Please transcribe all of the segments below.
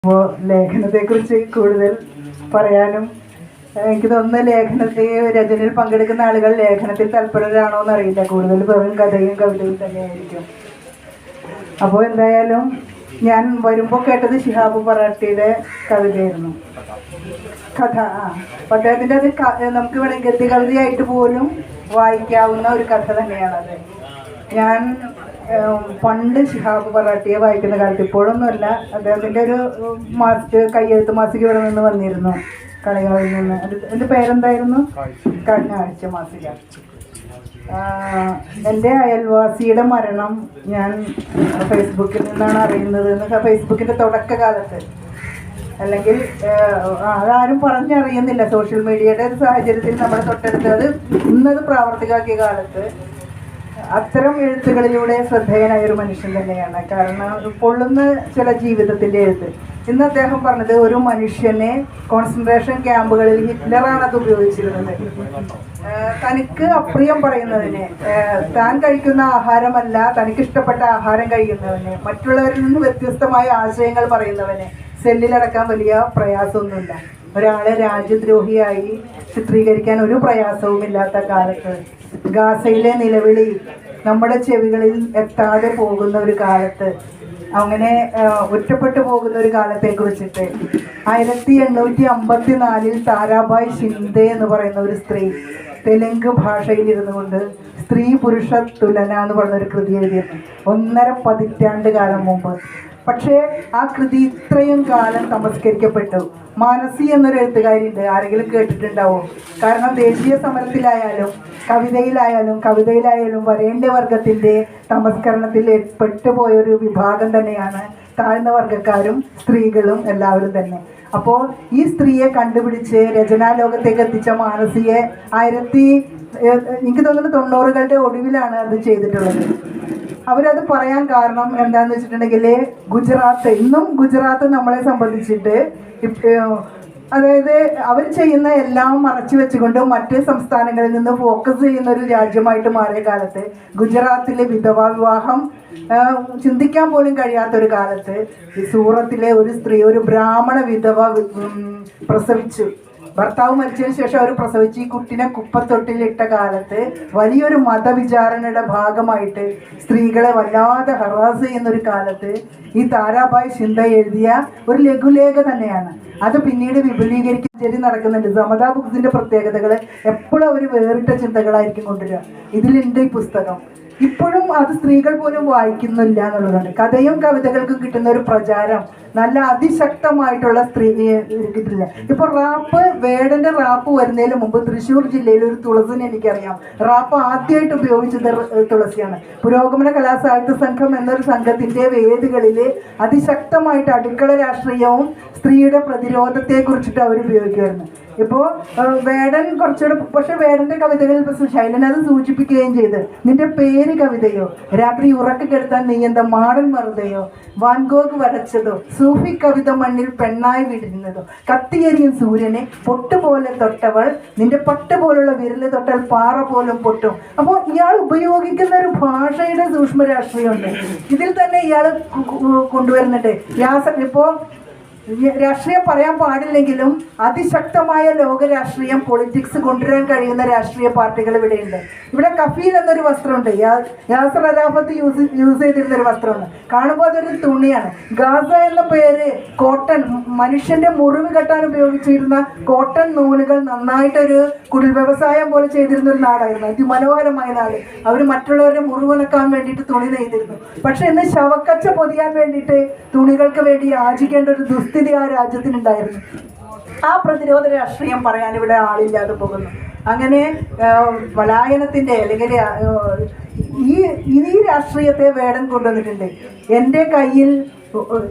അപ്പോൾ ലേഖനത്തെക്കുറിച്ച് കൂടുതൽ പറയാനും എനിക്ക് തോന്നുന്ന രചനയിൽ പങ്കെടുക്കുന്ന ആളുകൾ ലേഖനത്തിൽ തൽപരരാണോ എന്നറിയില്ല. കൂടുതൽ വെറും കഥയും കവിതയും തന്നെയായിരിക്കും. അപ്പോൾ എന്തായാലും ഞാൻ വരുമ്പോൾ കേട്ടത് ശിഹാബ് പറട്ടിയുടെ കവിതയായിരുന്നു, കഥ. അപ്പോൾ അദ്ദേഹത്തിൻ്റെ അത് നമുക്ക് വേണമെങ്കിൽ ഗദ്യകവിതയായിട്ട് പോലും വായിക്കാവുന്ന ഒരു കഥ തന്നെയാണത്. ഞാൻ പണ്ട് ശിഹാബ് പറട്ടിയെ വായിക്കുന്ന കാലത്ത്, ഇപ്പോഴൊന്നുമല്ല, അദ്ദേഹത്തിൻ്റെ ഒരു കയ്യെഴുത്ത് മാസിക ഇവിടെ നിന്ന് വന്നിരുന്നു, കളയാവിൽ നിന്ന്. എൻ്റെ പേരെന്തായിരുന്നു? ആഴ്ച മാസിക. എൻ്റെ അയൽവാസിയുടെ മരണം ഞാൻ ഫേസ്ബുക്കിൽ നിന്നാണ് അറിയുന്നത്. ഫേസ്ബുക്കിൻ്റെ തുടക്കകാലത്ത്, അല്ലെങ്കിൽ അതാരും പറഞ്ഞറിയുന്നില്ല. സോഷ്യൽ മീഡിയയുടെ ഒരു സാഹചര്യത്തിൽ നമ്മുടെ തൊട്ടടുത്ത് അത് ഇന്നത് പ്രാവർത്തികമാക്കിയ കാലത്ത് അത്തരം എഴുത്തുകളിലൂടെ ശ്രദ്ധേയനായ ഒരു മനുഷ്യൻ തന്നെയാണ്. കാരണം പൊള്ളുന്ന ചില ജീവിതത്തിൻ്റെ എഴുത്ത്. ഇന്ന് അദ്ദേഹം പറഞ്ഞത്, ഒരു മനുഷ്യനെ കോൺസെൻട്രേഷൻ ക്യാമ്പുകളിൽ ഹിറ്റ്ലറാണ് അത് ഉപയോഗിച്ചിരുന്നത്. തനിക്ക് അപ്രിയം പറയുന്നതിന്, താൻ കഴിക്കുന്ന ആഹാരമല്ല തനിക്കിഷ്ടപ്പെട്ട ആഹാരം കഴിക്കുന്നവന്, മറ്റുള്ളവരിൽ നിന്ന് വ്യത്യസ്തമായ ആശയങ്ങൾ പറയുന്നവന് സെല്ലിലടക്കാൻ വലിയ പ്രയാസമൊന്നുമില്ല. ഒരാളെ രാജ്യദ്രോഹിയായി ചിത്രീകരിക്കാൻ ഒരു പ്രയാസവുമില്ലാത്ത കാലത്ത്, ഗാസയിലെ നിലവിളി നമ്മുടെ ചെവികളിൽ എത്താതെ പോകുന്ന ഒരു കാലത്ത്, അങ്ങനെ ഒറ്റപ്പെട്ടു പോകുന്ന ഒരു കാലത്തെക്കുറിച്ചിട്ട് 1854 താരാഭായ് ഷിൻഡെ എന്ന് പറയുന്ന ഒരു സ്ത്രീ തെലുങ്ക് ഭാഷയിൽ ഇരുന്നു കൊണ്ട് സ്ത്രീ പുരുഷ തുലന എന്ന് പറയുന്ന ഒരു കൃതി എഴുതിയിരുന്നു 1.5 പതിറ്റാണ്ട് കാലം മുമ്പ്. പക്ഷേ ആ കൃതി ഇത്രയും കാലം തമസ്കരിക്കപ്പെട്ടു. മാനസി എന്നൊരു എഴുത്തുകാരിയുണ്ട്, ആരെങ്കിലും കേട്ടിട്ടുണ്ടാവും. കാരണം ദേശീയ സമരത്തിലായാലും കവിതയിലായാലും വരേണ്യവർഗത്തിൻ്റെ തമസ്കരണത്തിൽ പെട്ടുപോയൊരു വിഭാഗം തന്നെയാണ് താഴ്ന്ന വർഗക്കാരും സ്ത്രീകളും എല്ലാവരും തന്നെ. അപ്പോൾ ഈ സ്ത്രീയെ കണ്ടുപിടിച്ച് രചനാലോകത്തേക്ക് എത്തിച്ച മാനസിയെ എനിക്ക് തോന്നുന്നു 90കളുടെ ഒടുവിലാണ് അത് ചെയ്തിട്ടുള്ളത്. അവരത് പറയാൻ കാരണം എന്താണെന്ന് വെച്ചിട്ടുണ്ടെങ്കിൽ, ഇന്നും ഗുജറാത്ത് നമ്മളെ സംബന്ധിച്ചിട്ട്, അതായത് അവർ ചെയ്യുന്ന എല്ലാം മറച്ചു വെച്ചുകൊണ്ട് മറ്റ് സംസ്ഥാനങ്ങളിൽ നിന്ന് ഫോക്കസ് ചെയ്യുന്ന ഒരു രാജ്യമായിട്ട് മാറിയ കാലത്ത്, ഗുജറാത്തിലെ വിധവാ വിവാഹം ചിന്തിക്കാൻ പോലും കഴിയാത്തൊരു കാലത്ത്, ഈ സൂറത്തിലെ ഒരു സ്ത്രീ, ഒരു ബ്രാഹ്മണ വിധവ പ്രസവിച്ചു. ഭർത്താവ് മരിച്ചതിന് ശേഷം അവർ പ്രസവിച്ച് ഈ കുട്ടിനെ കുപ്പത്തൊട്ടിലിട്ട കാലത്ത് വലിയൊരു മതവിചാരണയുടെ ഭാഗമായിട്ട് സ്ത്രീകളെ വല്ലാതെ ഹറാസ് ചെയ്യുന്നൊരു കാലത്ത് ഈ താരാഭായ് ഷിൻഡെ എഴുതിയ ഒരു ലഘുലേഖ തന്നെയാണ്. അത് പിന്നീട് വിപുലീകരിക്കാൻ നടക്കുന്നുണ്ട്. സമതാ ബുക്സിൻ്റെ പ്രത്യേകതകൾ എപ്പോഴും അവർ വേറിട്ട ചിന്തകളായിരിക്കും കൊണ്ടുവരിക. ഇതിലുണ്ട് ഈ പുസ്തകം. ഇപ്പോഴും അത് സ്ത്രീകൾ പോലും വായിക്കുന്നില്ല എന്നുള്ളതാണ്. കഥയും കവിതകൾക്കും കിട്ടുന്ന ഒരു പ്രചാരം നല്ല അതിശക്തമായിട്ടുള്ള കിട്ടില്ല. ഇപ്പോൾ വേടൻ്റെ റാപ്പ് വരുന്നതിന് മുമ്പ് തൃശ്ശൂർ ജില്ലയിൽ ഒരു തുളസിനെ എനിക്കറിയാം. റാപ്പ് ആദ്യമായിട്ട് ഉപയോഗിച്ചത് തുളസിയാണ്. പുരോഗമന കലാസാഹിത്യ സംഘം എന്നൊരു സംഘത്തിൻ്റെ വേദികളിൽ അതിശക്തമായിട്ട് അടുക്കള രാഷ്ട്രീയവും സ്ത്രീയുടെ പ്രതിരോധത്തെക്കുറിച്ചിട്ട് അവർ ഉപയോഗിക്കുമായിരുന്നു. ഇപ്പോൾ വേടൻ കുറച്ചുകൂടെ, പക്ഷെ വേടൻ്റെ കവിതകളിൽ ശൈലൻ അത് സൂചിപ്പിക്കുകയും ചെയ്ത്, നിന്റെ പേര് കവിതയോ, രാത്രി ഉറക്ക കെടുത്താൻ നീ എന്താ മാടൻ മറുതയോ, വാൻഗോഗ് വരച്ചതോ, സൂഫി കവിത മണ്ണിൽ പെണ്ണായി വിടുന്നതോ, കത്തിയെരിയും സൂര്യനെ പൊട്ടുപോലെ തൊട്ടവൾ, നിന്റെ പട്ട് പോലുള്ള വിരല് തൊട്ടാൽ പാറ പോലും പൊട്ടും. അപ്പോൾ ഇയാൾ ഉപയോഗിക്കുന്ന ഒരു ഭാഷയുടെ സൂക്ഷ്മ രാഷ്ട്രീയമുണ്ട്. ഇതിൽ തന്നെ ഇയാൾ കൊണ്ടുവരുന്നുണ്ട്. ഇപ്പോൾ രാഷ്ട്രീയം പറയാൻ പാടില്ലെങ്കിലും അതിശക്തമായ ലോക രാഷ്ട്രീയം, പൊളിറ്റിക്സ് കൊണ്ടുവരാൻ കഴിയുന്ന രാഷ്ട്രീയ പാർട്ടികൾ ഇവിടെയുണ്ട്. ഇവിടെ കഫീൽ എന്നൊരു വസ്ത്രമുണ്ട്, യാസർ അറാഫത്ത് യൂസ് ചെയ്തിരുന്നൊരു വസ്ത്രമാണ്. കാണുമ്പോൾ അതൊരു തുണിയാണ്. ഗാസ എന്ന പേര് കോട്ടൺ, മനുഷ്യന്റെ മുറിവ് കെട്ടാൻ ഉപയോഗിച്ചിരുന്ന കോട്ടൺ നൂലുകൾ നന്നായിട്ടൊരു കുടിൽ വ്യവസായം പോലെ ചെയ്തിരുന്ന ഒരു നാടായിരുന്നു. അതിമനോഹരമായ നാട്. അവർ മറ്റുള്ളവരുടെ മുറിവുണക്കാൻ വേണ്ടിയിട്ട് തുണി നെയ്തിരുന്നു. പക്ഷെ ഇന്ന് ശവക്കച്ച പൊതിയാൻ വേണ്ടിയിട്ട് തുണികൾക്ക് വേണ്ടി യാചിക്കേണ്ട ഒരു ദുസ്ഥിതി ആ രാജ്യത്തിനുണ്ടായിരുന്നു. ആ പ്രതിരോധ രാഷ്ട്രീയം പറയാൻ ഇവിടെ ആളില്ലാതെ പോകുന്നു. അങ്ങനെ പലായനത്തിൻ്റെ, അല്ലെങ്കിൽ ഈ രാഷ്ട്രീയത്തെ വേടൻ കൊണ്ടുവന്നിട്ടുണ്ട്. എൻ്റെ കയ്യിൽ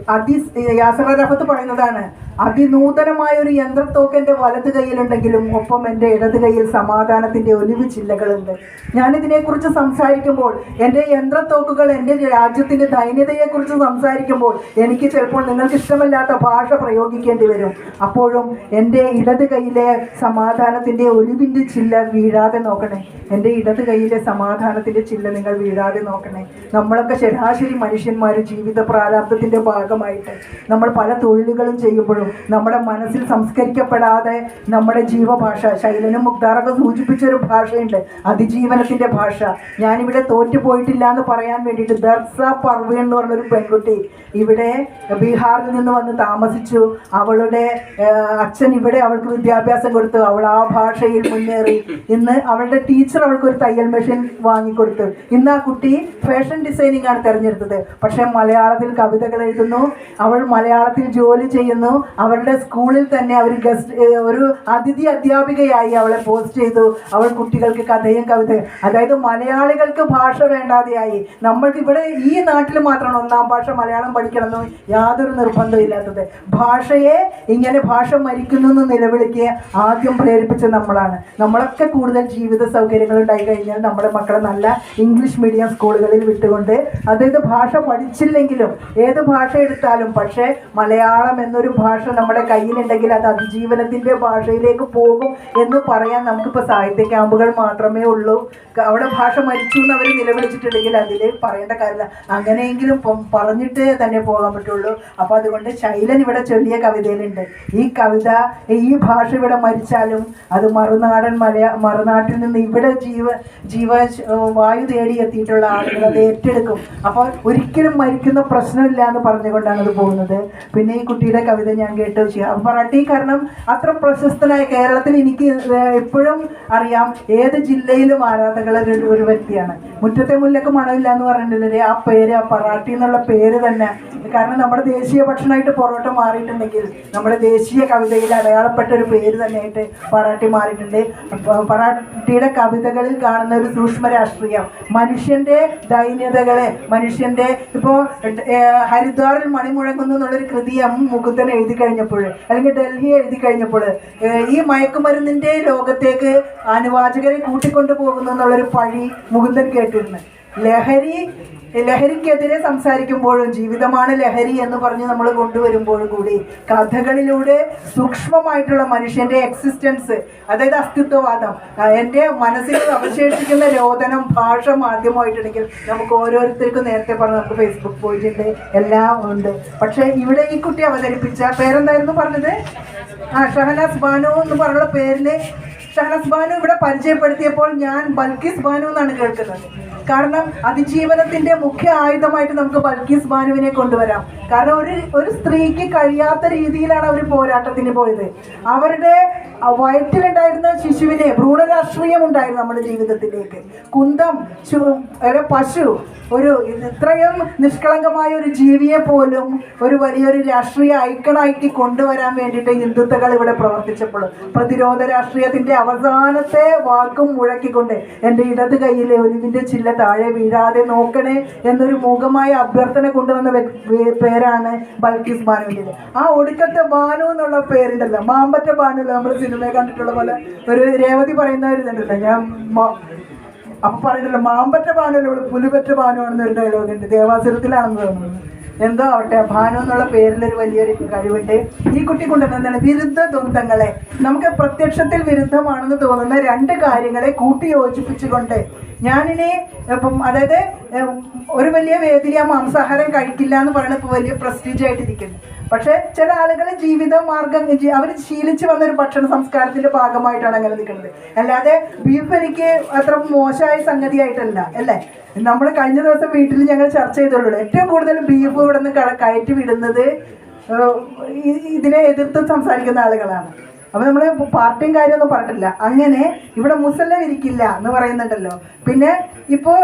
യാസർ അറാഫത്ത് പറയുന്നതാണ്, അതിനൂതനമായ ഒരു യന്ത്രത്തോക്ക് എൻ്റെ വലത് കൈയിലുണ്ടെങ്കിലും ഒപ്പം എൻ്റെ ഇടത് കൈയിൽ സമാധാനത്തിൻ്റെ ഒലിവ് ചില്ലകളുണ്ട്. ഞാനിതിനെക്കുറിച്ച് സംസാരിക്കുമ്പോൾ, എൻ്റെ യന്ത്രത്തോക്കുകൾ എൻ്റെ രാജ്യത്തിൻ്റെ ദൈന്യതയെക്കുറിച്ച് സംസാരിക്കുമ്പോൾ എനിക്ക് ചിലപ്പോൾ നിങ്ങൾക്ക് ഇഷ്ടമല്ലാത്ത ഭാഷ പ്രയോഗിക്കേണ്ടി വരും. അപ്പോഴും എൻ്റെ ഇടത് കൈയിലെ സമാധാനത്തിൻ്റെ ഒലിവിൻ്റെ ചില്ല വീഴാതെ നോക്കണേ. എൻ്റെ ഇടത് കൈയിലെ സമാധാനത്തിൻ്റെ ചില്ല നിങ്ങൾ വീഴാതെ നോക്കണേ. നമ്മളൊക്കെ ശരാശരി മനുഷ്യന്മാർ ജീവിത പ്രാരാബ്ധത്തിൻ്റെ ഭാഗമായിട്ട് നമ്മൾ പല തൊഴിലുകളും ചെയ്യുമ്പോഴും നമ്മുടെ മനസ്സിൽ സംസ്കരിക്കപ്പെടാതെ നമ്മുടെ ജീവഭാഷ, ശൈലനും മുക്താറൊക്കെ സൂചിപ്പിച്ചൊരു ഭാഷയുണ്ട്, അതിജീവനത്തിൻ്റെ ഭാഷ. ഞാനിവിടെ തോറ്റുപോയിട്ടില്ല എന്ന് പറയാൻ വേണ്ടിയിട്ട് ദർസ പർവീൺ എന്ന് പറഞ്ഞൊരു പെൺകുട്ടി ഇവിടെ ബീഹാറിൽ നിന്ന് വന്ന് താമസിച്ചു. അവളുടെ അച്ഛൻ ഇവിടെ അവൾക്ക് വിദ്യാഭ്യാസം കൊടുത്തു. അവൾ ആ ഭാഷയിൽ മുന്നേറി. ഇന്ന് അവളുടെ ടീച്ചർ അവൾക്കൊരു തയ്യൽ മെഷീൻ വാങ്ങിക്കൊടുത്തു. ഇന്ന് ആ കുട്ടി ഫാഷൻ ഡിസൈനിങ് ആണ് തിരഞ്ഞെടുത്തത്. പക്ഷേ മലയാളത്തിൽ കവിതകൾ എഴുതുന്നു, അവൾ മലയാളത്തിൽ ജോലി ചെയ്യുന്നു. അവരുടെ സ്കൂളിൽ തന്നെ അവർ ഒരു അതിഥി അധ്യാപികയായി അവളെ പോസ്റ്റ് ചെയ്തു. അവൾ കുട്ടികൾക്ക് കഥയും കവിതയും, അതായത് മലയാളികൾക്ക് ഭാഷ വേണ്ടാതെയായി. നമ്മൾക്ക് ഇവിടെ ഈ നാട്ടിൽ മാത്രമാണ് ഒന്നാം ഭാഷ മലയാളം പഠിക്കണമെന്ന് യാതൊരു നിർബന്ധവും ഇല്ലാത്തത്. ഭാഷയെ ഇങ്ങനെ ഭാഷ മരിക്കുന്നു എന്ന് നിലവിളിക്കുക ആദ്യം പ്രേരിപ്പിച്ച നമ്മളാണ്. നമ്മളൊക്കെ കൂടുതൽ ജീവിത സൗകര്യങ്ങൾ ഉണ്ടായി കഴിഞ്ഞാൽ നമ്മുടെ മക്കളെ നല്ല ഇംഗ്ലീഷ് മീഡിയം സ്കൂളുകളിൽ വിട്ടുകൊണ്ട്, അതായത് ഭാഷ പഠിച്ചില്ലെങ്കിലും ഏത് ഭാഷ എടുത്താലും, പക്ഷേ മലയാളം എന്നൊരു ഭാഷ നമ്മുടെ കയ്യിലുണ്ടെങ്കിൽ അത് അതിജീവനത്തിൻ്റെ ഭാഷയിലേക്ക് പോകും എന്ന് പറയാൻ നമുക്കിപ്പോൾ സാഹിത്യ ക്യാമ്പുകൾ മാത്രമേ ഉള്ളൂ. അവിടെ ഭാഷ മരിച്ചു എന്ന് അവർ നിലവിളിച്ചിട്ടുണ്ടെങ്കിൽ അതിൽ പറയേണ്ട കാര്യമില്ല. അങ്ങനെയെങ്കിലും പറഞ്ഞിട്ട് തന്നെ പോകാൻ പറ്റുള്ളൂ. അപ്പോൾ അതുകൊണ്ട് ശൈലൻ ഇവിടെ ചൊല്ലിയ കവിതയിലുണ്ട്, ഈ കവിത, ഈ ഭാഷ ഇവിടെ മരിച്ചാലും അത് മറുനാട്ടിൽ നിന്ന് ഇവിടെ വായു തേടി എത്തിയിട്ടുള്ള ആളുകൾ അത് ഏറ്റെടുക്കും. അപ്പോൾ ഒരിക്കലും മരിക്കുന്ന പ്രശ്നമില്ല എന്ന് പറഞ്ഞുകൊണ്ടാണ് അത് പോകുന്നത്. പിന്നെ ഈ കുട്ടിയുടെ കവിത ഞാൻ കേട്ടു. മറാഠി കാരണം അത്ര പ്രശസ്തനായ, കേരളത്തിൽ എനിക്ക് എപ്പോഴും അറിയാം ഏത് ജില്ലയിലും ആരാധകരുടെ ഒരു വ്യക്തിയാണ്. മുറ്റത്തെ മുല്ലക്ക് മണമില്ല എന്ന് പറഞ്ഞിട്ടുണ്ടെങ്കിൽ ആ പേര്, ആ മറാഠി എന്നുള്ള പേര് തന്നെ, കാരണം നമ്മുടെ ദേശീയ ഭക്ഷണമായിട്ട് പൊറോട്ട മാറിയിട്ടുണ്ടെങ്കിൽ നമ്മുടെ ദേശീയ കവിതയിൽ അടയാളപ്പെട്ട ഒരു പേര് തന്നെയായിട്ട് മറാഠി മാറിയിട്ടുണ്ട്. മറാഠിയുടെ കവിതകളിൽ കാണുന്ന ഒരു സൂക്ഷ്മ രാഷ്ട്രീയം, മനുഷ്യൻ്റെ ദൈന്യതകളെ, മനുഷ്യൻ്റെ ഇപ്പോൾ ഹരിദ്വാറിൽ മണി മുഴങ്ങുന്നു എന്നുള്ളൊരു കൃതി മുകുന്ദൻ എഴുതി കഴിഞ്ഞപ്പോൾ, അല്ലെങ്കിൽ ഡൽഹി എഴുതി കഴിഞ്ഞപ്പോൾ, ഈ മയക്കുമരുന്നിൻ്റെ ലോകത്തേക്ക് അനുവാചകരെ കൂട്ടിക്കൊണ്ടു പോകുന്നു എന്നുള്ളൊരു പഴി മുകുന്ദൻ കേട്ടിരുന്നു. ലഹരിക്കെതിരെ സംസാരിക്കുമ്പോഴും ജീവിതമാണ് ലഹരി എന്ന് പറഞ്ഞ് നമ്മൾ കൊണ്ടുവരുമ്പോഴും കൂടി കഥകളിലൂടെ സൂക്ഷ്മമായിട്ടുള്ള മനുഷ്യൻ്റെ എക്സിസ്റ്റൻസ്, അതായത് അസ്തിത്വവാദം, എൻ്റെ മനസ്സിൽ അവശേഷിക്കുന്ന രോദനം ഭാഷ മാധ്യമമായിട്ടുണ്ടെങ്കിൽ നമുക്ക് ഓരോരുത്തർക്കും നേരത്തെ പറഞ്ഞ നമുക്ക് ഫേസ്ബുക്ക് പേജുണ്ട്, എല്ലാം ഉണ്ട്. പക്ഷേ ഇവിടെ ഈ കുട്ടി അവതരിപ്പിച്ച പേരെന്തായിരുന്നു പറഞ്ഞത്? ഷഹനാസ് ബാനു എന്ന് പറഞ്ഞുള്ള പേരിൽ ഷഹനാസ് ബാനു ഇവിടെ പരിചയപ്പെടുത്തിയപ്പോൾ ഞാൻ ബൽക്കിസ് ബാനു എന്നാണ് കേൾക്കുന്നത്. കാരണം അതിജീവനത്തിൻ്റെ മുഖ്യ ആയുധമായിട്ട് നമുക്ക് ബൽക്കിസ് ബാനുവിനെ കൊണ്ടുവരാം. കാരണം ഒരു സ്ത്രീക്ക് കഴിയാത്ത രീതിയിലാണ് അവർ പോരാട്ടത്തിന് പോയത്. അവരുടെ വയറ്റിലുണ്ടായിരുന്ന ശിശുവിനെ, ഭ്രൂണരാഷ്ട്രീയം ഉണ്ടായിരുന്നു നമ്മുടെ ജീവിതത്തിലേക്ക്. കുന്തം, പശു, ഒരു ഇത്രയും നിഷ്കളങ്കമായ ഒരു ജീവിയെ പോലും ഒരു വലിയൊരു രാഷ്ട്രീയ ഐക്കണാക്കി കൊണ്ടുവരാൻ വേണ്ടിയിട്ട് ഹിന്ദുത്വകൾ ഇവിടെ പ്രവർത്തിച്ചപ്പോൾ പ്രതിരോധ രാഷ്ട്രീയത്തിൻ്റെ അവസാനത്തെ വാക്കും മുഴക്കിക്കൊണ്ട് എൻ്റെ ഇടത് കൈയിലെ ഒലിവിൻ്റെ ചില്ല താഴെ വീഴാതെ നോക്കണേ എന്നൊരു മൂകമായ അഭ്യർത്ഥന കൊണ്ടുവന്ന പേരാണ് ബൽക്കിസ് ബാനുവിൻ്റെ. ആ ഒടുക്കത്തെ ബാനു എന്നുള്ള പേരുണ്ടല്ലോ, മാമ്പറ്റ ബാനു, നമ്മൾ സിനിമയെ കണ്ടിട്ടുള്ള പോലെ ഒരു രേവതി പറയുന്ന ഒരു ഇതുണ്ടല്ലോ, ഞാൻ അപ്പൊ പറയുന്നല്ലോ മാമ്പറ്റ ബാനുവല്ല, ഇവിടെ പുലിപറ്റ ബാനു ആണെന്നൊരു ഡയലോഗ് ഉണ്ട്, ദേവാസുരത്തിലാണെന്ന് തോന്നുന്നു. എന്തോ ആവട്ടെ, ഭാനു എന്നുള്ള പേരിലൊരു വലിയൊരു കഴിവുണ്ട്. ഈ കുട്ടി കൊണ്ടുവന്ന വിരുദ്ധ ദ്വന്ദ്ങ്ങളെ, നമുക്ക് പ്രത്യക്ഷത്തിൽ വിരുദ്ധമാണെന്ന് തോന്നുന്ന രണ്ട് കാര്യങ്ങളെ കൂട്ടി യോജിപ്പിച്ചുകൊണ്ട് ഞാനിനി ഇപ്പം, അതായത് ഒരു വലിയ വേദിയിൽ ആ മാംസാഹാരം കഴിക്കില്ല എന്ന് പറയുന്നത് ഇപ്പോൾ വലിയ പ്രസ്റ്റീജ് ആയിട്ടിരിക്കുന്നു. പക്ഷേ ചില ആളുകൾ ജീവിത മാർഗം, അവർ ശീലിച്ച് വന്നൊരു ഭക്ഷണ സംസ്കാരത്തിൻ്റെ ഭാഗമായിട്ടാണ് അങ്ങനെ നിൽക്കുന്നത്. അല്ലാതെ ബീഫ് എനിക്ക് അത്ര മോശമായ സംഗതിയായിട്ടല്ല, അല്ലേ? നമ്മൾ കഴിഞ്ഞ ദിവസം വീട്ടിൽ ഞങ്ങൾ ചർച്ച ചെയ്തുള്ളൂ, ഏറ്റവും കൂടുതൽ ബീഫ് ഇവിടെ നിന്ന് കയറ്റി വിടുന്നത് ഇതിനെ എതിർത്ത് സംസാരിക്കുന്ന ആളുകളാണ്. അപ്പോൾ നമ്മൾ പാർട്ടിയും കാര്യമൊന്നും പറഞ്ഞിട്ടില്ല. അങ്ങനെ ഇവിടെ മുസല്ലം ഇരിക്കില്ല എന്ന് പറയുന്നുണ്ടല്ലോ. പിന്നെ ഇപ്പോൾ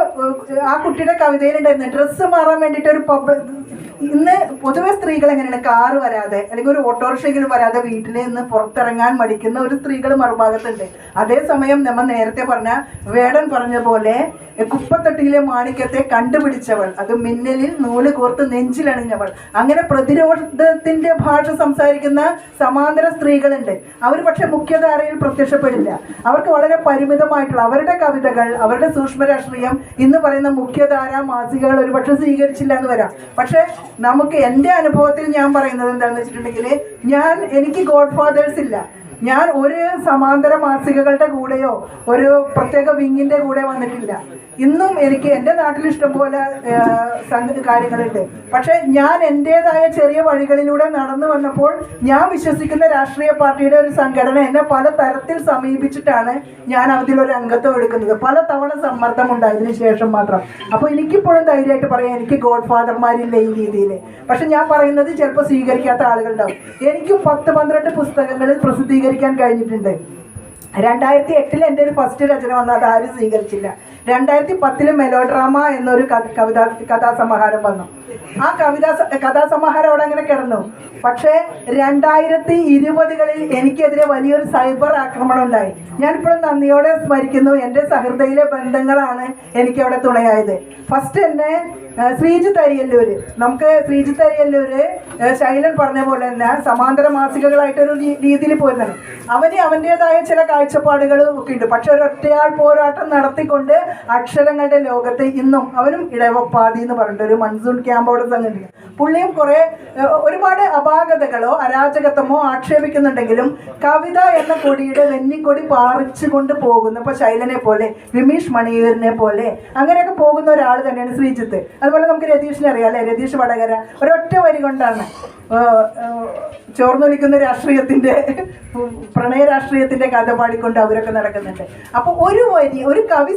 ആ കുട്ടിയുടെ കവിതയിലുണ്ടായിരുന്നു ഡ്രസ്സ് മാറാൻ വേണ്ടിയിട്ട് ഒരു ഇന്ന് പൊതുവെ സ്ത്രീകൾ എങ്ങനെയാണ് കാറ് വരാതെ അല്ലെങ്കിൽ ഒരു ഓട്ടോറിക്ഷയെങ്കിലും വരാതെ വീട്ടിൽ നിന്ന് പുറത്തിറങ്ങാൻ മടിക്കുന്ന ഒരു സ്ത്രീകൾ മറുഭാഗത്തുണ്ട്. അതേസമയം നമ്മൾ നേരത്തെ പറഞ്ഞ വേടൻ പറഞ്ഞ പോലെ കുപ്പത്തൊട്ടിയിലെ മാണിക്യത്തെ കണ്ടുപിടിച്ചവൾ, അത് മിന്നലിൽ നൂല് കോർത്ത് നെഞ്ചിലണിഞ്ഞവൾ, അങ്ങനെ പ്രതിരോധത്തിന്റെ ഭാഷ സംസാരിക്കുന്ന സമാന്തര സ്ത്രീകളുണ്ട്. അവർ പക്ഷെ മുഖ്യധാരയിൽ പ്രത്യക്ഷപ്പെടില്ല. അവർക്ക് വളരെ പരിമിതമായിട്ടുള്ള അവരുടെ കവിതകൾ, അവരുടെ സൂക്ഷ്മ രാഷ്ട്രീയം ഇന്ന് പറയുന്ന മുഖ്യധാര മാസികകൾ ഒരുപക്ഷെ സ്വീകരിച്ചില്ല എന്ന് വരാം. പക്ഷെ നമുക്ക് എൻ്റെ അനുഭവത്തിൽ ഞാൻ പറയുന്നത് എന്താണെന്ന് വെച്ചിട്ടുണ്ടെങ്കിൽ, എനിക്ക് ഗോഡ് ഫാദേഴ്സ് ഇല്ല. ഞാൻ ഒരു സമാന്തര മാസികകളുടെ കൂടെയോ ഒരു പ്രത്യേക വിങ്ങിൻ്റെ കൂടെ വന്നിട്ടില്ല. ഇന്നും എനിക്ക് എൻ്റെ നാട്ടിൽ ഇഷ്ടംപോലെ കാര്യങ്ങളുണ്ട്. പക്ഷെ ഞാൻ എൻ്റേതായ ചെറിയ വഴികളിലൂടെ നടന്നു വന്നപ്പോൾ ഞാൻ വിശ്വസിക്കുന്ന രാഷ്ട്രീയ പാർട്ടിയുടെ ഒരു സംഘടന എന്നെ പല തരത്തിൽ സമീപിച്ചിട്ടാണ് ഞാൻ അതിലൊരു അംഗത്വം എടുക്കുന്നത്. പല തവണ സമ്മർദ്ദം ഉണ്ടായതിനു ശേഷം മാത്രം. അപ്പോൾ എനിക്കിപ്പോഴും ധൈര്യമായിട്ട് പറയാം, എനിക്ക് ഗോഡ് ഫാദർമാരില്ല ഈ രീതിയിൽ. പക്ഷെ ഞാൻ പറയുന്നത് ചിലപ്പോൾ സ്വീകരിക്കാത്ത ആളുകളുണ്ടാവും. എനിക്കും 10-12 പുസ്തകങ്ങൾ പ്രസിദ്ധീകരിക്കാൻ കഴിഞ്ഞിട്ടുണ്ട്. 2008 എൻ്റെ ഒരു ഫസ്റ്റ് രചന വന്നു, അതാരും സ്വീകരിച്ചില്ല. 2010 മെലോഡ്രാമ എന്നൊരു കഥാസമാഹാരം വന്നു. ആ കഥാസമാഹാരം അവിടെ അങ്ങനെ കിടന്നു. പക്ഷേ 2020കളിൽ എനിക്കെതിരെ വലിയൊരു സൈബർ ആക്രമണം ഉണ്ടായി. ഞാനിപ്പോഴും നന്ദിയോടെ സ്മരിക്കുന്നു. എൻ്റെ സഹൃദയിലെ ബന്ധങ്ങളാണ് എനിക്കവിടെ തുണയായത്. ഫസ്റ്റ് എന്നെ ശ്രീജിത്ത് അരിയല്ലൂർ, നമുക്ക് ശ്രീജിത്ത് അരിയല്ലൂർ ശൈലൻ പറഞ്ഞ പോലെ തന്നെ സമാന്തര മാസികകളായിട്ടൊരു രീതിയിൽ പോരുന്നത്. അവന് അവൻ്റേതായ ചില കാഴ്ചപ്പാടുകളും ഒക്കെ ഉണ്ട്. പക്ഷെ ഒരൊറ്റയാൾ പോരാട്ടം നടത്തിക്കൊണ്ട് അക്ഷരങ്ങളുടെ ലോകത്ത് ഇന്നും അവനും ഇടവപ്പാതി എന്ന് പറഞ്ഞിട്ട് ഒരു മൺസൂൺ ക്യാമ്പ് അവിടെ സംഘടിപ്പിക്കും. പുള്ളിയും ഒരുപാട് അപാകതകളോ അരാജകത്വമോ ആക്ഷേപിക്കുന്നുണ്ടെങ്കിലും കവിത എന്ന കൊടിയുടെ വെന്നിക്കൊടി പാറിച്ചുകൊണ്ട് പോകുന്ന, ഇപ്പോൾ ശൈലനെ പോലെ വിമീഷ് മണിയൂരിനെ പോലെ അങ്ങനെയൊക്കെ പോകുന്ന ഒരാൾ തന്നെയാണ് ശ്രീജിത്ത്. അതുപോലെ നമുക്ക് രതീഷിനെ അറിയാം അല്ലേ, രതീഷ് വടകര ഒരൊറ്റ വരി കൊണ്ടാണ് ചോർന്നൊലിക്കുന്ന രാഷ്ട്രീയത്തിൻ്റെ പ്രണയ രാഷ്ട്രീയത്തിൻ്റെ കഥ പാടിക്കൊണ്ട് അവരൊക്കെ നടക്കുന്നുണ്ട്. അപ്പോൾ ഒരു കവി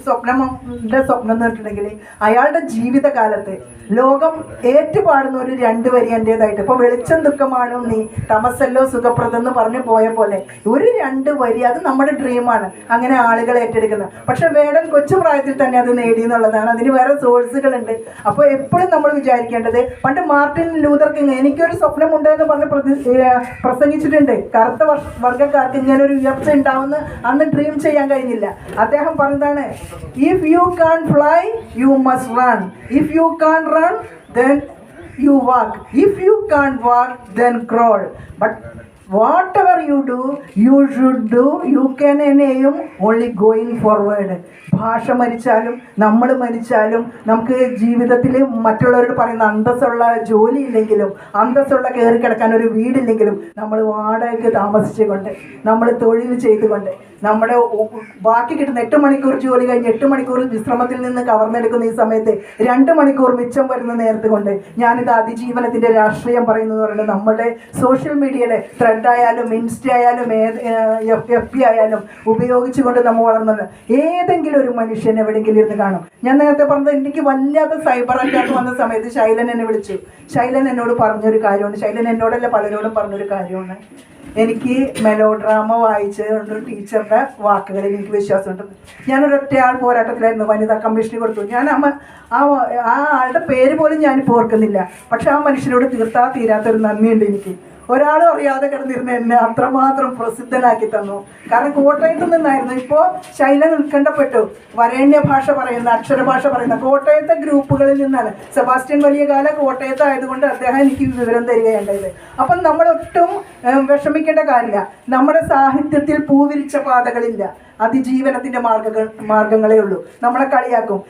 സ്വപ്നം എന്ന് പറഞ്ഞിട്ടുണ്ടെങ്കിൽ അയാളുടെ ജീവിതകാലത്ത് ലോകം ഏറ്റുപാടുന്ന ഒരു 2 വരി എൻ്റേതായിട്ട്, ഇപ്പോൾ വെളിച്ചം ദുഃഖമാണ് നീ തമസല്ലോ സുഖപ്രദം എന്ന് പറഞ്ഞു പോയ പോലെ ഒരു 2 വരി, അത് നമ്മുടെ ഡ്രീമാണ് അങ്ങനെ ആളുകൾ ഏറ്റെടുക്കുന്നത്. പക്ഷെ വേടൻ കൊച്ചു പ്രായത്തിൽ തന്നെ അത് നേടി എന്നുള്ളതാണ്. അതിന് വേറെ സോഴ്സുകളുണ്ട്. അപ്പോൾ എപ്പോഴും നമ്മൾ വിചാരിക്കേണ്ടത്, പണ്ട് മാർട്ടിൻ ലൂതർ കിങ് എനിക്കൊരു സ്വപ്നമുണ്ട് എന്ന് പറഞ്ഞ് പ്രസംഗിച്ചിട്ടുണ്ട്. കറുത്ത വർഗ്ഗക്കാർക്ക് ഇങ്ങനെ ഒരു ഉയർച്ച ഉണ്ടാവുമെന്ന് അന്ന് ഡ്രീം ചെയ്യാൻ കഴിഞ്ഞില്ല. അദ്ദേഹം പറഞ്ഞതാണ്, if you can fly you must run, if you can run then you walk, if you can't walk then crawl, but whatever you do you should do you can aim only going forward. ഭാഷ മരിച്ചാലും നമ്മൾ മരിച്ചാലും നമുക്ക് ജീവിതത്തിൽ മറ്റുള്ളവരോട് പറയുന്ന അന്തസ്സുള്ള ജോലി ഇല്ലെങ്കിലും അന്തസ്സുള്ള കയറി കിടക്കാൻ ഒരു വീടില്ലെങ്കിലും നമ്മൾ വാടകയ്ക്ക് താമസിച്ചുകൊണ്ട് നമ്മൾ തൊഴിൽ ചെയ്തുകൊണ്ട് നമ്മുടെ ബാക്കി കിട്ടുന്ന 8 മണിക്കൂർ ജോലി കഴിഞ്ഞ് 8 മണിക്കൂർ വിശ്രമത്തിൽ നിന്ന് കവർന്നെടുക്കുന്ന ഈ സമയത്ത് 2 മണിക്കൂർ മിച്ചം വരുന്ന നേരത്ത് കൊണ്ട് ഞാനിത് അതിജീവനത്തിൻ്റെ രാഷ്ട്രീയം പറയുന്നത് പറയുന്നത് നമ്മുടെ സോഷ്യൽ മീഡിയയുടെ ത്രെഡ് ആയാലും ഇൻസ്റ്റ ആയാലും FB ആയാലും ഉപയോഗിച്ചുകൊണ്ട് നമ്മൾ വളർന്നത് ഏതെങ്കിലും ഒരു മനുഷ്യൻ എവിടെയെങ്കിലും ഇരുന്ന് കാണും. ഞാൻ നേരത്തെ പറഞ്ഞത് എനിക്ക് വല്ലാത്ത സൈബർ അറ്റാക്ക് വന്ന സമയത്ത് ശൈലൻ എന്നെ വിളിച്ചു. ശൈലൻ എന്നോട് പറഞ്ഞൊരു കാര്യമുണ്ട്, ശൈലൻ എന്നോടല്ല പലരോടും പറഞ്ഞൊരു കാര്യമാണ്. എനിക്ക് മെലോഡ്രാമ വായിച്ചുകൊണ്ട് ടീച്ചറുടെ വാക്കുകളിൽ എനിക്ക് വിശ്വാസമുണ്ട്. ഞാനൊരൊറ്റയാൾ പോരാട്ടത്തിലായിരുന്നു, വനിതാ കമ്മീഷന് കൊടുത്തു. ഞാൻ ആ ആളുടെ പേര് പോലും ഞാനിപ്പോൾ ഓർക്കുന്നില്ല. പക്ഷെ ആ മനുഷ്യനോട് തീരാത്തൊരു നന്ദിയുണ്ട് എനിക്ക്. ഒരാളും അറിയാതെ കിടന്നിരുന്ന എന്നെ അത്രമാത്രം പ്രസിദ്ധനാക്കി തന്നു. കാരണം കോട്ടയത്ത് നിന്നായിരുന്നു. ഇപ്പോൾ ശൈലൻ ഉത്കണ്ഠപ്പെട്ടു. വരേണ്യ ഭാഷ പറയുന്ന, അക്ഷരഭാഷ പറയുന്ന കോട്ടയത്തെ ഗ്രൂപ്പുകളിൽ നിന്നാണ്. സെബാസ്റ്റ്യൻ വലിയകാല കോട്ടയത്തായതുകൊണ്ട് അദ്ദേഹം എനിക്ക് വിവരം തരികയുണ്ടായത്. അപ്പം നമ്മളൊട്ടും വിഷമിക്കേണ്ട കാര്യമില്ല. നമ്മുടെ സാഹിത്യത്തിൽ പൂവിരിച്ച പാതകളില്ല, അതിജീവനത്തിൻ്റെ മാർഗങ്ങളേ ഉള്ളൂ. നമ്മളെ കളിയാക്കും.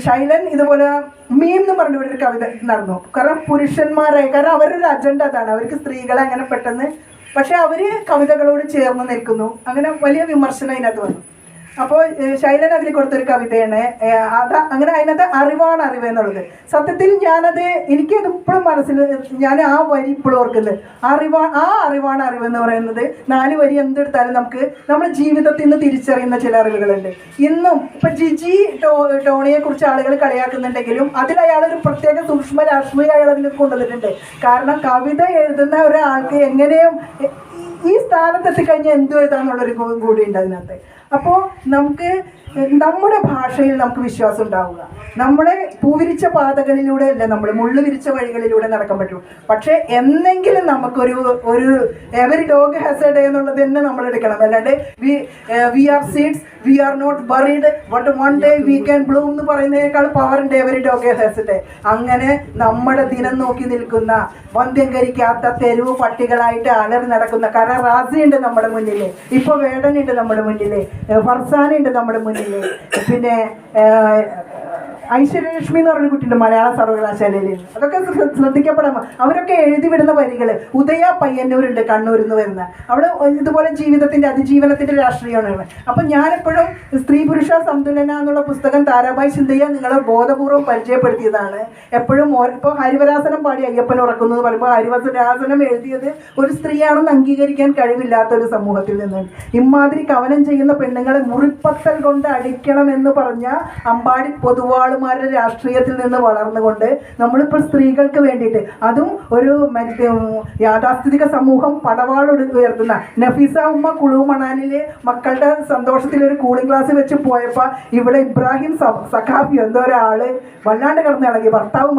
ശൈലൻ ഇതുപോലെ മീം എന്ന് പറഞ്ഞ ഒരു കവിത നടന്നു. കാരണം കാരണം അവരൊരു അജണ്ട അതാണ്, അവർക്ക് സ്ത്രീകളെ അങ്ങനെ പെട്ടെന്ന്, പക്ഷെ അവർ കവിതകളോട് ചേർന്ന് നിൽക്കുന്നു. അങ്ങനെ വലിയ വിമർശനം അതിനകത്ത് വന്നു. അപ്പോൾ ശൈലൻ അതിൽ കൊടുത്തൊരു കവിതയാണ് അങ്ങനെ അതിനകത്ത് അറിവാണ് അറിവ് എന്നുള്ളത്. സത്യത്തിൽ എനിക്കത് ഇപ്പോഴും മനസ്സിൽ ഞാൻ ആ വരി ഇപ്പോഴും ഓർക്കുന്നത്. അറിവാണ് അറിവ് എന്ന് പറയുന്നത് 4 വരി എന്തെടുത്താലും നമ്മുടെ ജീവിതത്തിൽ നിന്ന് തിരിച്ചറിയുന്ന ചില അറിവുകളുണ്ട്. ഇന്നും ഇപ്പം ജിജി ടോണിയെ കുറിച്ച് ആളുകൾ കളിയാക്കുന്നുണ്ടെങ്കിലും അതിൽ അയാളൊരു പ്രത്യേക സൂക്ഷ്മ രാഷ്ട്രീയ അയാൾ അതിൽ കൊണ്ടുവന്നിട്ടുണ്ട്. കാരണം കവിത എഴുതുന്ന ഒരാൾക്ക് എങ്ങനെയും ഈ സ്ഥാനത്തെത്തിക്കഴിഞ്ഞാൽ എന്തു എഴുതാന്നുള്ളൊരു കൂടി ഉണ്ട് അതിനകത്ത്. അപ്പോൾ നമുക്ക് നമ്മുടെ ഭാഷയിൽ നമുക്ക് വിശ്വാസം ഉണ്ടാവുക. നമ്മളെ പൂവിരിച്ച പാതകളിലൂടെ അല്ല, നമ്മൾ മുള്ളു വിരിച്ച വഴികളിലൂടെ നടക്കാൻ പറ്റും. പക്ഷേ എന്നെങ്കിലും നമുക്കൊരു every dog has a day എന്നുള്ളത് തന്നെ നമ്മൾ എടുക്കണം. അല്ലാണ്ട് we are seeds, we are not buried, but one day we can bloom എന്ന് പറയുന്നതിനേക്കാൾ പവർ ഉണ്ട് every dog has a day. അങ്ങനെ നമ്മുടെ ദിനം നോക്കി നിൽക്കുന്ന, വന്ധ്യംകരിക്കാത്ത തെരുവ് പട്ടികളായിട്ട് അലറി നടക്കുന്ന, കാരണം റാസിയുണ്ട് നമ്മുടെ മുന്നിൽ, ഇപ്പൊ വേടനുണ്ട് നമ്മുടെ മുന്നിൽ, ഫർസാനുണ്ട് നമ്മുടെ മുന്നിൽ, പിന്നെ ഐശ്വര്യലക്ഷ്മി എന്ന് പറഞ്ഞൊരു കുട്ടിയുണ്ട് മലയാള സർവകലാശാലയിൽ. അതൊക്കെ ശ്രദ്ധിക്കപ്പെടാമോ? അവരൊക്കെ എഴുതി വിടുന്ന വരികൾ. ഉദയ പയ്യന്നൂരുണ്ട് കണ്ണൂരിൽ നിന്ന് വരുന്ന, അവിടെ ഇതുപോലെ ജീവിതത്തിന്റെ അതിജീവനത്തിന്റെ രാഷ്ട്രീയമാണ്. അപ്പം ഞാനെപ്പോഴും സ്ത്രീ പുരുഷ സന്തുലന എന്നുള്ള പുസ്തകം താരാഭായ് ചിന്തയെ നിങ്ങളെ ബോധപൂർവ്വം പരിചയപ്പെടുത്തിയതാണ്. എപ്പോഴും ഇപ്പോൾ ഹരിവരാസനം പാടി അയ്യപ്പൻ ഉറക്കുന്നു എന്ന് പറയുമ്പോൾ ഹരിവരാസനം എഴുതിയത് ഒരു സ്ത്രീയാണെന്ന് അംഗീകരിക്കാൻ കഴിവില്ലാത്ത ഒരു സമൂഹത്തിൽ നിന്ന്. ഇമാതിരി കവനം ചെയ്യുന്ന പെണ്ണുങ്ങളെ മുറിപ്പത്തൽ കൊണ്ട് അടിക്കണമെന്ന് പറഞ്ഞ അമ്പാടി പൊതുവാൾ രുടെ രാഷ്ട്രീയത്തിൽ നിന്ന് വളർന്നുകൊണ്ട് നമ്മളിപ്പോൾ സ്ത്രീകൾക്ക് വേണ്ടിയിട്ട്, അതും ഒരു യാഥാസ്ഥിതിക സമൂഹം ഉയർത്തുന്ന നഫീസ ഉമ്മ കുളു മണാലിലെ മക്കളുടെ സന്തോഷത്തിൽ ഒരു കൂളിംഗ് ക്ലാസ് വെച്ച് പോയപ്പോൾ ഇവിടെ ഇബ്രാഹിം സഖാഫി എന്തോ ഒരാള് വല്ലാണ്ട് കിടന്നിളകി. ഭർത്താവ്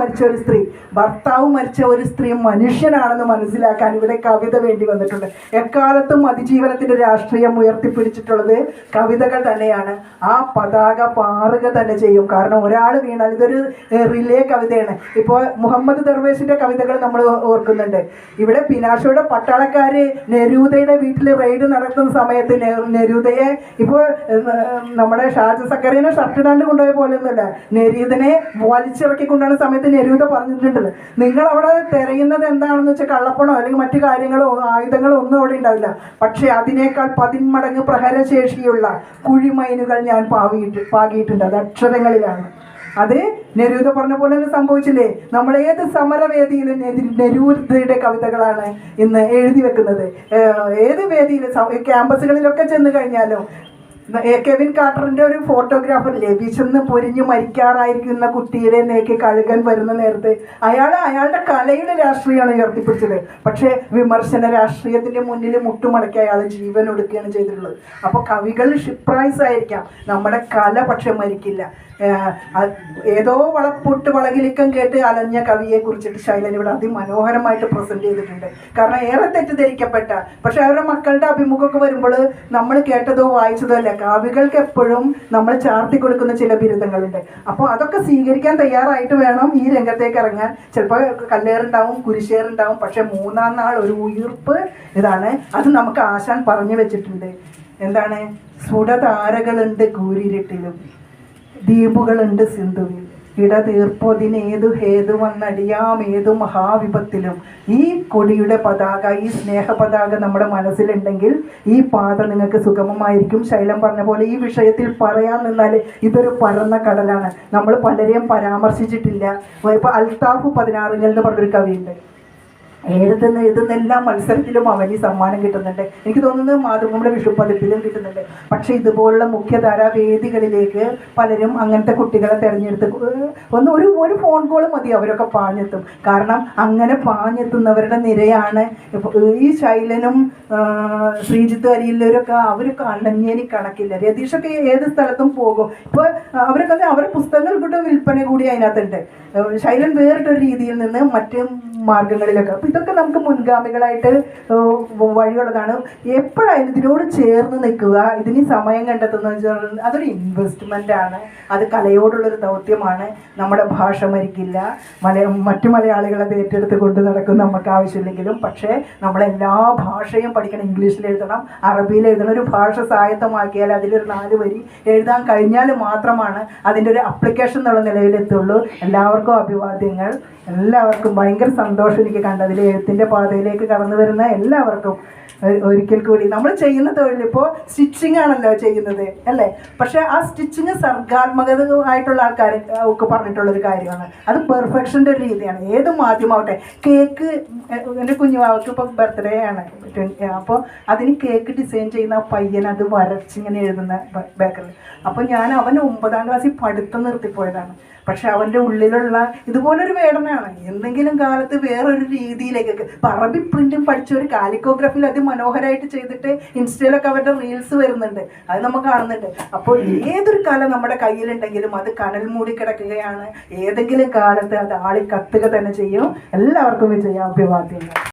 മരിച്ച ഒരു സ്ത്രീ മനുഷ്യനാണെന്ന് മനസ്സിലാക്കാൻ ഇവിടെ കവിത വേണ്ടി വന്നിട്ടുണ്ട്. എക്കാലത്തും അതിജീവനത്തിന്റെ രാഷ്ട്രീയം ഉയർത്തിപ്പിടിച്ചിട്ടുള്ളത് കവിതകൾ തന്നെയാണ്. ആ പതാക പാറുക തന്നെ ചെയ്യും. കാരണം ഒരാൾ വീണാൽ, ഇതൊരു റിലേ കവിതയാണ്. ഇപ്പോൾ മുഹമ്മദ് ദർവേഷിന്റെ കവിതകൾ നമ്മൾ ഓർക്കുന്നുണ്ട്. ഇവിടെ പിനാഷോയുടെ പട്ടാളക്കാര് നെരൂദയുടെ വീട്ടിൽ റെയ്ഡ് നടത്തുന്ന സമയത്ത് നെരൂദയെ ഇപ്പോൾ നമ്മുടെ ഷാജ സക്കറിനെ ഷർട്ടിടാണ്ട് കൊണ്ടുപോയ പോലെയൊന്നുമല്ല, നെരൂദനെ വലിച്ചിറക്കി കൊണ്ടുപോകുന്ന സമയത്ത് നെരൂദ പറഞ്ഞിട്ടുണ്ട്, നിങ്ങൾ അവിടെ തിരയുന്നത് എന്താണെന്ന് വെച്ചാൽ കള്ളപ്പണോ അല്ലെങ്കിൽ മറ്റു കാര്യങ്ങളോ ആയുധങ്ങളോ ഒന്നും അവിടെ ഉണ്ടാവില്ല, പക്ഷേ അതിനേക്കാൾ 10 മടങ്ങ് പ്രഹരശേഷിയുള്ള കുഴിമൈനുകൾ ഞാൻ പാകിയിട്ടുണ്ട്. അത് അക്ഷരങ്ങളിലാണ്. അത് നെരൂദ പറഞ്ഞ പോലെ തന്നെ സംഭവിച്ചില്ലേ? നമ്മൾ ഏത് സമരവേദിയിലും നെരൂദയുടെ കവിതകളാണ് ഇന്ന് എഴുതി വെക്കുന്നത്. ഏത് വേദിയിലും ക്യാമ്പസുകളിലൊക്കെ ചെന്ന് കഴിഞ്ഞാലും കെവിൻ കാർട്ടറിന്റെ ഒരു ഫോട്ടോഗ്രാഫറില്ലേ, വിശന്ന് പൊരിഞ്ഞ് മരിക്കാറായിരിക്കുന്ന കുട്ടിയുടെ നേക്ക് കഴുകൻ വരുന്ന നേരത്ത് അയാളുടെ കലയുടെ രാഷ്ട്രീയമാണ് ഉയർത്തിപ്പിടിച്ചത്. പക്ഷേ വിമർശന രാഷ്ട്രീയത്തിന്റെ മുന്നിൽ മുട്ടുമടക്കി അയാൾ ജീവൻ ഒടുക്കുകയാണ് ചെയ്തിട്ടുള്ളത്. അപ്പോൾ കവികൾ ഷിപ്രായ്സ് ആയിരിക്കാം, നമ്മുടെ കല പക്ഷെ മരിക്കില്ല. ഏതോ വളകിലിക്കം കേട്ട് അലഞ്ഞ കവിയെ കുറിച്ചിട്ട് ശൈലൻ ഇവിടെ അതിമനോഹരമായിട്ട് പ്രസന്റ് ചെയ്തിട്ടുണ്ട്. കാരണം ഏറെ തെറ്റിദ്ധരിക്കപ്പെട്ട, പക്ഷെ അവരുടെ മക്കളുടെ അഭിമുഖമൊക്കെ വരുമ്പോൾ നമ്മൾ കേട്ടതോ വായിച്ചതോ അല്ല, കവികൾക്ക് എപ്പോഴും നമ്മൾ ചാർത്തി കൊടുക്കുന്ന ചില ബിരുദങ്ങളുണ്ട്. അപ്പോൾ അതൊക്കെ സ്വീകരിക്കാൻ തയ്യാറായിട്ട് വേണം ഈ രംഗത്തേക്ക് ഇറങ്ങാൻ. ചിലപ്പോൾ കല്ലേറുണ്ടാവും, കുരിശേറുണ്ടാവും, പക്ഷെ 3-ാം നാൾ ഒരു ഉയിർപ്പ് ഇതാണ്. അത് നമുക്ക് ആശാൻ പറഞ്ഞു വെച്ചിട്ടുണ്ട്. എന്താണ്? സുടതാരകളുണ്ട് കൂരിരുട്ടിലും, ദ്വീപുകളുണ്ട് സിന്ധുവിൽ, ഇടതീർപ്പൊതിനേതു ഹേതു വന്നടിയാം ഏതു മഹാവിപത്തിലും. ഈ കൊടിയുടെ പതാക, ഈ സ്നേഹപതാക നമ്മുടെ മനസ്സിലുണ്ടെങ്കിൽ ഈ പാത നിങ്ങൾക്ക് സുഗമമായിരിക്കും. ശൈലം പറഞ്ഞ പോലെ ഈ വിഷയത്തിൽ പറയാൻ നിന്നാൽ ഇതൊരു പരന്ന കടലാണ്. നമ്മൾ പലരെയും പരാമർശിച്ചിട്ടില്ല. ഇപ്പോൾ അൽത്താഫ് 16 എന്ന് പറഞ്ഞൊരു കവിയുണ്ട്. എഴുതുന്ന എല്ലാ മത്സരത്തിലും അവന് സമ്മാനം കിട്ടുന്നുണ്ട്. എനിക്ക് തോന്നുന്നത് മാതൃഭൂമിയുടെ വിഷുപ്പതിപ്പിലും കിട്ടുന്നുണ്ട്. പക്ഷെ ഇതുപോലുള്ള മുഖ്യധാരാ വേദികളിലേക്ക് പലരും അങ്ങനത്തെ കുട്ടികളെ തിരഞ്ഞെടുത്ത് ഒരു ഫോൺ കോൾ മതി, അവരൊക്കെ പാഞ്ഞെത്തും. കാരണം അങ്ങനെ പാഞ്ഞെത്തുന്നവരുടെ നിരയാണ് ഈ ശൈലനും ശ്രീജിത്ത് അരിയില്ലവരൊക്കെ. അവരൊക്കെ അണഞ്ഞേനി കണക്കില്ല. രതീഷൊക്കെ ഏത് സ്ഥലത്തും പോകും. ഇപ്പോൾ അവരൊക്കെ അവരുടെ പുസ്തകങ്ങളുടെ വിൽപ്പന കൂടി അതിനകത്തുണ്ട്. ശൈലൻ വേറിട്ടൊരു രീതിയിൽ നിന്ന് മറ്റ് മാർഗങ്ങളിലൊക്കെ. അപ്പോൾ ഇതൊക്കെ നമുക്ക് മുൻഗാമികളായിട്ട് വഴിയുള്ളതാണ്. എപ്പോഴായാലും ഇതിനോട് ചേർന്ന് നിൽക്കുക, ഇതിന് സമയം കണ്ടെത്തുന്ന അതൊരു ഇൻവെസ്റ്റ്മെൻ്റ് ആണ്. അത് കലയോടുള്ളൊരു ദൗത്യമാണ്. നമ്മുടെ ഭാഷ മരിക്കില്ല. മറ്റു മലയാളികളെ ഏറ്റെടുത്ത് കൊണ്ട് നടക്കും നമുക്ക് ആവശ്യമില്ലെങ്കിലും. പക്ഷേ നമ്മളെല്ലാ ഭാഷയും പഠിക്കണം. ഇംഗ്ലീഷിൽ എഴുതണം, അറബിയിൽ എഴുതണം. ഒരു ഭാഷ സ്വായത്തമാക്കിയാൽ അതിലൊരു 4 വരി എഴുതാൻ കഴിഞ്ഞാൽ മാത്രമാണ് അതിൻ്റെ ഒരു അപ്ലിക്കേഷൻ എന്നുള്ള നിലയിലെത്തുള്ളൂ. എല്ലാവർക്കും അഭിവാദ്യങ്ങൾ. എല്ലാവർക്കും ഭയങ്കര സന്തോഷം എനിക്ക് കണ്ടതിൽ. എഴുത്തിൻ്റെ പാതയിലേക്ക് കടന്നു വരുന്ന എല്ലാവർക്കും ഒരിക്കൽ കൂടി. നമ്മൾ ചെയ്യുന്ന തൊഴിലിപ്പോൾ സ്റ്റിച്ചിങ് ആണല്ലോ ചെയ്യുന്നത് അല്ലേ? പക്ഷേ ആ സ്റ്റിച്ചിങ് സർഗാത്മകമായിട്ടുള്ള ആൾക്കാർ ഒക്കെ പറഞ്ഞിട്ടുള്ളൊരു കാര്യമാണ്. അത് പെർഫെക്ഷൻ്റെ ഒരു രീതിയാണ്. ഏത് മാധ്യമമാവട്ടെ. കേക്ക് എൻ്റെ കുഞ്ഞുവാവർക്ക് ഇപ്പോൾ ബർത്ത്ഡേ ആണ്. അപ്പോൾ അതിന് കേക്ക് ഡിസൈൻ ചെയ്യുന്ന പയ്യൻ അത് വരച്ചിങ്ങനെ എഴുതുന്ന ബേക്കറിൽ. അപ്പോൾ അവൻ 9ാം ക്ലാസ്സിൽ പഠിത്തം നിർത്തിപ്പോയതാണ്. പക്ഷെ അവൻ്റെ ഉള്ളിലുള്ള ഇതുപോലൊരു വേടനാണ്. എന്തെങ്കിലും കാലത്ത് വേറൊരു രീതിയിലേക്കൊക്കെ ഇപ്പം അറബി പ്രിന്റും പഠിച്ച ഒരു കാലിക്കോഗ്രാഫിയിൽ അതിമനോഹരമായിട്ട് ചെയ്തിട്ട് ഇൻസ്റ്റയിലൊക്കെ അവരുടെ റീൽസ് വരുന്നുണ്ട്, അത് നമ്മൾ കാണുന്നുണ്ട്. അപ്പോൾ ഏതൊരു കല നമ്മുടെ കയ്യിലുണ്ടെങ്കിലും അത് കനൽ മൂടി കിടക്കുകയാണ്. ഏതെങ്കിലും കാലത്ത് അത് ആളി കത്തുക തന്നെ ചെയ്യും. എല്ലാവർക്കും വിജയാഭിവാദ്യങ്ങൾ.